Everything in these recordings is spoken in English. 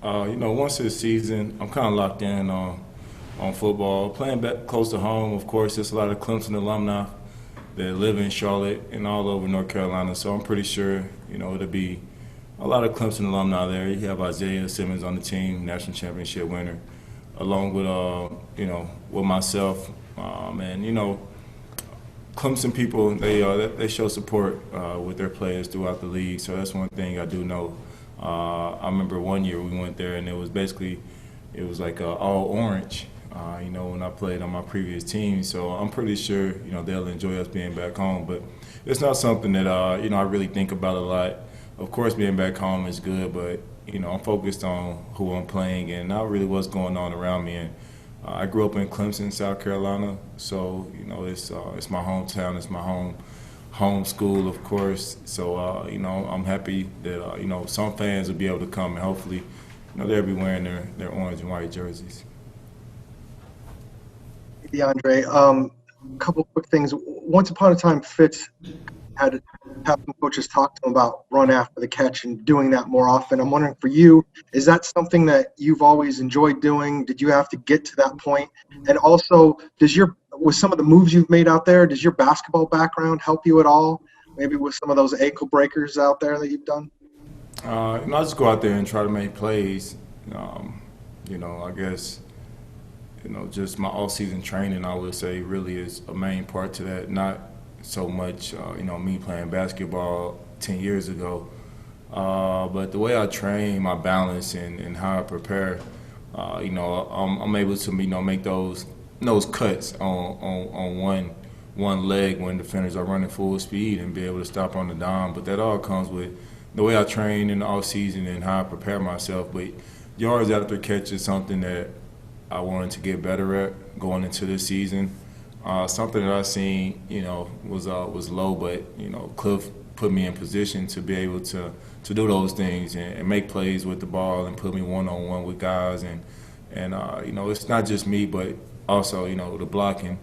Once this season, I'm kind of locked in on football. Playing back close to home, of course, there's a lot of Clemson alumni that live in Charlotte and all over North Carolina. So I'm pretty sure, it'll be a lot of Clemson alumni there. You have Isaiah Simmons on the team, national championship winner, along with, with myself. Clemson people, they show support with their players throughout the league. So that's one thing I do know. I remember one year we went there and it was like all orange, when I played on my previous team. So I'm pretty sure, they'll enjoy us being back home. But it's not something that, I really think about a lot. Of course, being back home is good, but, I'm focused on who I'm playing and not really what's going on around me. And I grew up in Clemson, South Carolina, so, it's my hometown, it's my home school, of course. So, I'm happy that, some fans will be able to come and hopefully, they'll be wearing their orange and white jerseys. DeAndre, a couple quick things. Once upon a time, Fitz had some coaches talk to him about run after the catch and doing that more often. I'm wondering for you, is that something that you've always enjoyed doing? Did you have to get to that point? And also, with some of the moves you've made out there, does your basketball background help you at all? Maybe with some of those ankle breakers out there that you've done? I just go out there and try to make plays. I guess, just my all-season training, I would say, really is a main part to that. Not so much, me playing basketball 10 years ago. But the way I train, my balance and how I prepare, I'm able to, make those cuts on one leg when defenders are running full speed and be able to stop on the dime. But that all comes with the way I train in the off season and how I prepare myself. But yards after catch is something that I wanted to get better at going into this season. Something that I seen, was low, but Cliff put me in position to be able to do those things and make plays with the ball and put me one-on-one with guys and it's not just me, but also the blocking,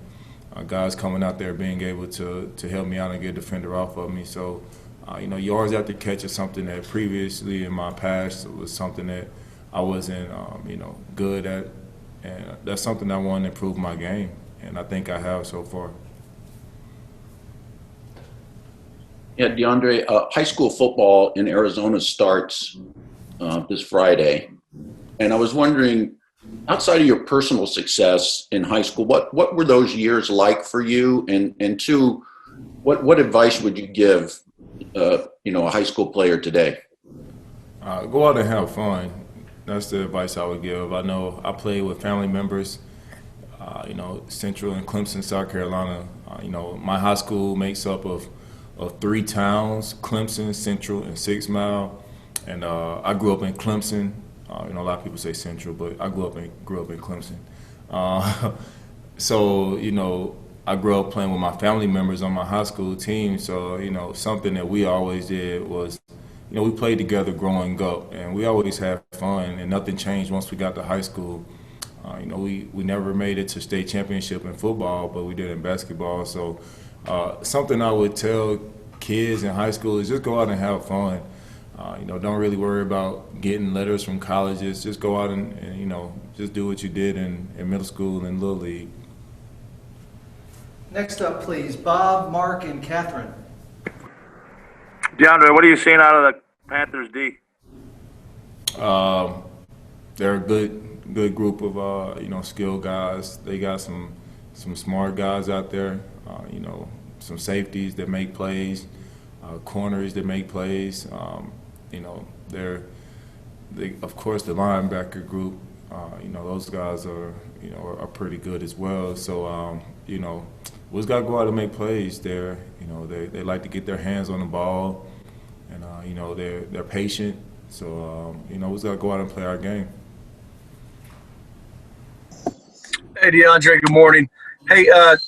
guys coming out there being able to help me out and get a defender off of me. So yards after catch is something that previously in my past was something that I wasn't good at, and that's something I want to improve my game. And I think I have so far. Yeah, DeAndre, high school football in Arizona starts this Friday. And I was wondering, outside of your personal success in high school, what were those years like for you? And two, what advice would you give, a high school player today? Go out and have fun. That's the advice I would give. I know I played with family members, Central and Clemson, South Carolina. My high school makes up of 3 towns, Clemson, Central, and 6 Mile. And I grew up in Clemson. A lot of people say Central, but I grew up in Clemson. So, I grew up playing with my family members on my high school team. So, something that we always did was, we played together growing up, and we always had fun, and nothing changed once we got to high school. We never made it to state championship in football, but we did in basketball. So something I would tell kids in high school is just go out and have fun. Don't really worry about getting letters from colleges. Just go out and just do what you did in middle school and Little League. Next up, please, Bob, Mark, and Catherine. DeAndre, what are you seeing out of the Panthers D? They're a good group of skilled guys. They got some smart guys out there. Some safeties that make plays, corners that make plays. Of course the linebacker group. Those guys are pretty good as well. So we just got to go out and make plays. They like to get their hands on the ball, and they're patient. So we just got to go out and play our game. Hey, DeAndre, good morning. Hey,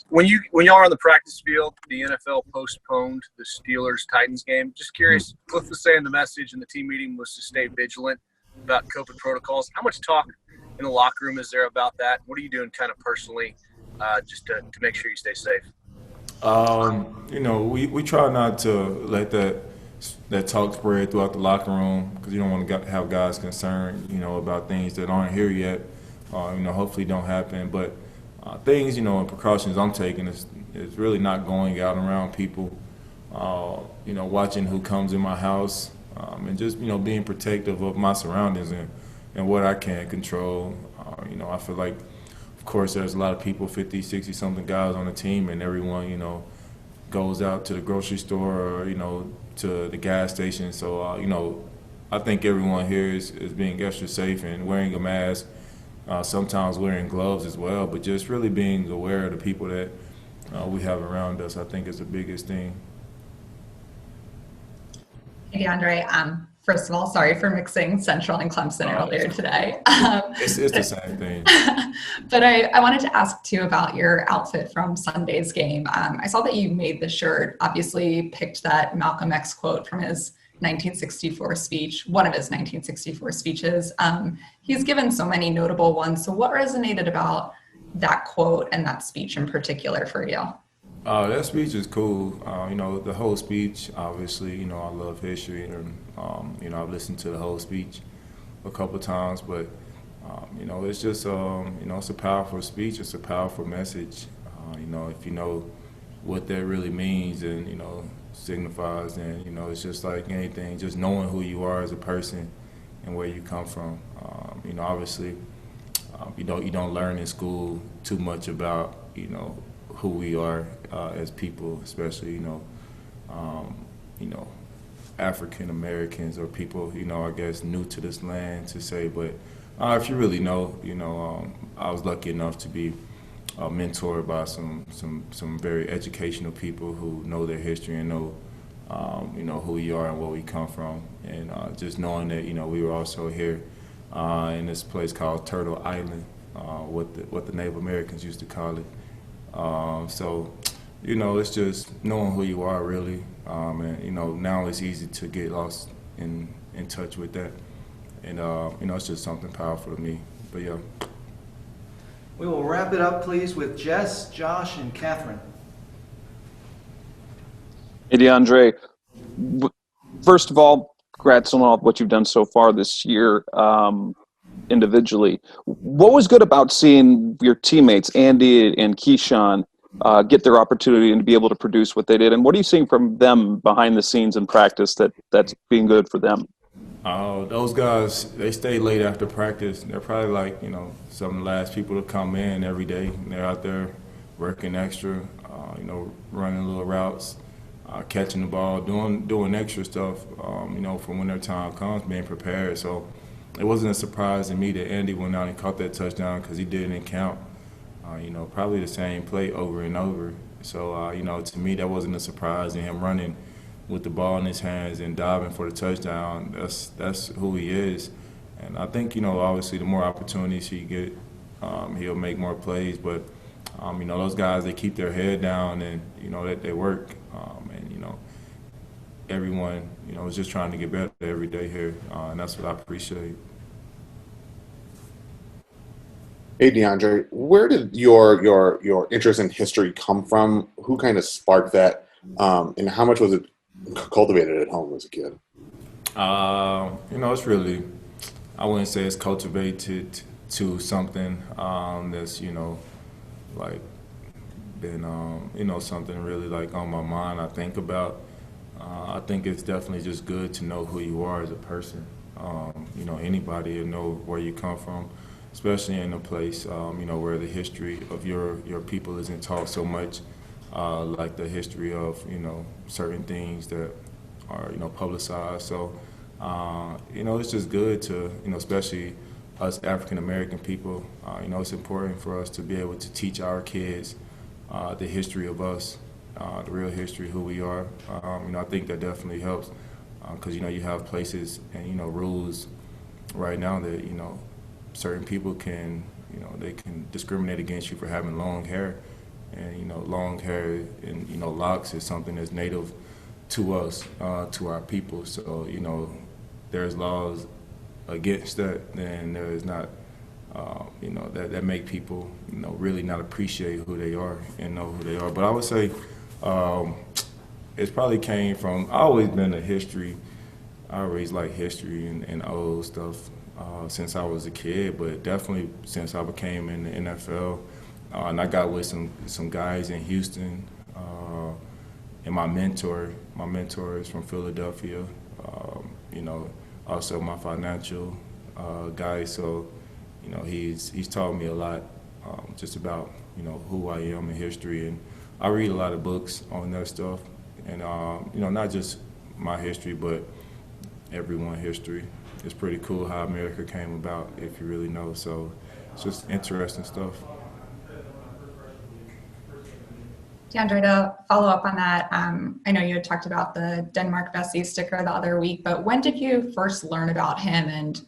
when y'all are on the practice field, the NFL postponed the Steelers-Titans game. Just curious, Cliff was saying the message in the team meeting was to stay vigilant about COVID protocols. How much talk in the locker room is there about that? What are you doing kind of personally just to make sure you stay safe? We try not to let that that talk spread throughout the locker room, because you don't want to have guys concerned, about things that aren't here yet, hopefully don't happen. But things, and precautions I'm taking is really not going out around people, watching who comes in my house, and just, being protective of my surroundings and what I can control. I feel like, of course, there's a lot of people, 50, 60-something guys on the team, and everyone, goes out to the grocery store or, to the gas station. So, I think everyone here is being extra safe and wearing a mask, sometimes wearing gloves as well, but just really being aware of the people that we have around us, I think, is the biggest thing. Hey, DeAndre, first of all, sorry for mixing Central and Clemson earlier today. It's the same thing. But I wanted to ask too about your outfit from Sunday's game. I saw that you made the shirt, obviously picked that Malcolm X quote from his 1964 speech, one of his 1964 speeches. He's given so many notable ones. So what resonated about that quote and that speech in particular for you? That speech is cool. The whole speech, obviously, I love history, and, I've listened to the whole speech a couple times, but, it's just, it's a powerful speech. It's a powerful message. If you know what that really means and, signifies, then, it's just like anything, just knowing who you are as a person and where you come from. Obviously, you don't learn in school too much about, who we are as people, especially, African Americans or people, I guess, new to this land to say. But if you really know, I was lucky enough to be mentored by some very educational people who know their history and know, who we are and where we come from. And just knowing that, we were also here in this place called Turtle Island, what the Native Americans used to call it. So, it's just knowing who you are, really. And, now it's easy to get lost in touch with that. And, it's just something powerful to me. But, yeah. We will wrap it up, please, with Jess, Josh, and Catherine. Hey, DeAndre. First of all, congrats on all of what you've done so far this year individually. What was good about seeing your teammates, Andy and Keyshawn, get their opportunity and to be able to produce what they did? And what are you seeing from them behind the scenes in practice that's being good for them? Those guys, they stay late after practice. They're probably like, some of the last people to come in every day. They're out there working extra, running little routes, catching the ball, doing extra stuff, for when their time comes, being prepared. So it wasn't a surprise to me that Andy went out and caught that touchdown because he didn't count, probably the same play over and over. So, to me, that wasn't a surprise. And him running with the ball in his hands and diving for the touchdown, that's who he is. And I think, obviously the more opportunities he get, he'll make more plays. But, those guys, they keep their head down and, they work. And, everyone, is just trying to get better every day here. And that's what I appreciate. Hey, DeAndre, where did your interest in history come from? Who kind of sparked that? And how much was it cultivated at home as a kid? It's really, I wouldn't say it's cultivated to something that's, like been, something really like on my mind I think about. I think it's definitely just good to know who you are as a person. Anybody to know where you come from, especially in a place, where the history of your people isn't taught so much, like the history of, certain things that are, publicized. So, it's just good to, especially us African-American people, it's important for us to be able to teach our kids the history of us, the real history, who we are. I think that definitely helps because, you have places and, rules right now that, certain people can, they can discriminate against you for having long hair. And, long hair and, locks is something that's native to us, to our people. So, there's laws against that, then there is not, that make people, really not appreciate who they are and know who they are. But I would say it's probably came from, I always been a history. I always like history and old stuff since I was a kid, but definitely since I became in the NFL. And I got with some guys in Houston, and my mentor is from Philadelphia. You know, also my financial guy. So, you know, he's taught me a lot just about, you know, who I am in history, and I read a lot of books on that stuff, and you know, not just my history, but everyone's history. It's pretty cool how America came about, if you really know. So it's just interesting stuff. DeAndre, to follow up on that, I know you had talked about the Denmark Vesey sticker the other week, but when did you first learn about him? And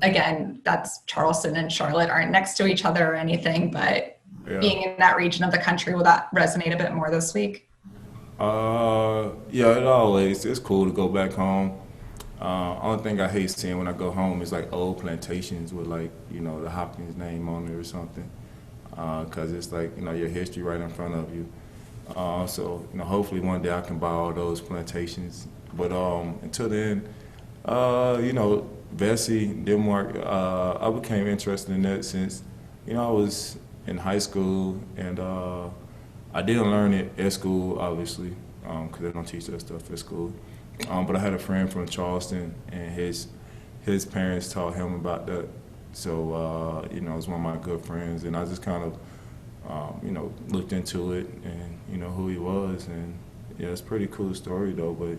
again, that's Charleston and Charlotte aren't next to each other or anything, but being in that region of the country, will that resonate a bit more this week? Yeah, it's cool to go back home. Only thing I hate seeing when I go home is like old plantations with, like, you know, the Hopkins name on it or something, because it's like, you know, your history right in front of you. So, you know, hopefully one day I can buy all those plantations. But until then, you know, Vesey, Denmark, I became interested in that since, you know, I was in high school, and I didn't learn it at school, obviously, because they don't teach that stuff at school. But I had a friend from Charleston, and his parents taught him about that. So, you know, it was one of my good friends, and I just kind of, you know, looked into it and, you know, who he was. And, yeah, it's a pretty cool story, though. But,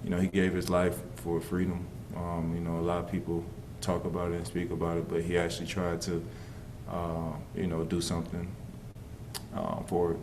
you know, he gave his life for freedom. You know, a lot of people talk about it and speak about it, but he actually tried to, you know, do something for it.